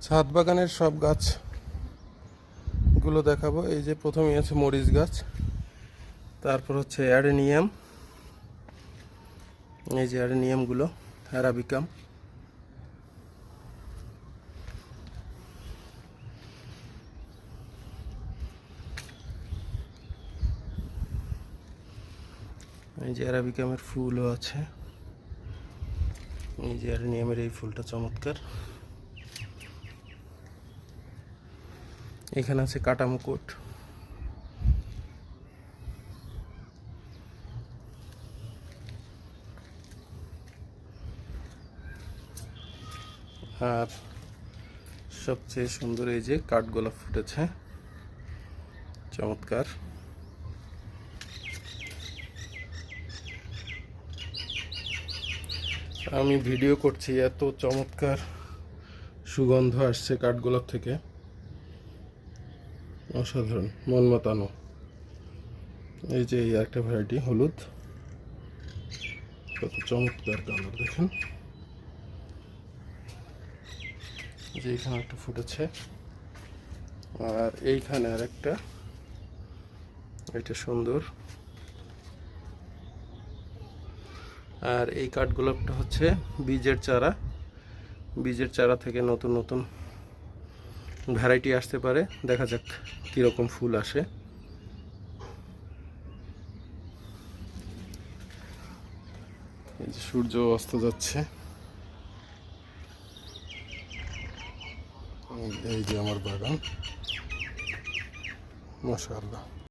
ছাদ বাগানের সব গাছগুলো দেখাবো। এই যে প্রথমেই আছে মরিচ গাছ, তারপর হচ্ছে অ্যাডেনিয়াম, এই যে অ্যাডেনিয়ামগুলো অ্যারাবিকাম, এই যে অ্যারাবিকামের ফুলও আছে। এই যে অ্যাডেনিয়ামের এই ফুলটা চমৎকার। এখানে আছে কাটা মুকুট, আর সবচেয়ে সুন্দর এই যে কাঠগোলাপ ফুটেছে, চমৎকার। আমি ভিডিও করছি, এত চমৎকার সুগন্ধ আসছে কাঠগোলাপ থেকে, অসাধারণ, মন মাতানো। এই যে এই একটা ভ্যারাইটি হলুদ, কত চমৎকার কালার দেখেন। যে এখানে একটা ফুটেছে, আর এইখানে আর একটা, এটা সুন্দর। আর এই কাঠগোলাপটা হচ্ছে বীজের চারা, বীজের চারা থেকে নতুন নতুন ভ্যারাইটি আসতে পারে, দেখা যাক কীরকম ফুল আসে। এই যে সূর্য অস্ত যাচ্ছে, এই যে আমার বাগান, মাশাআল্লাহ।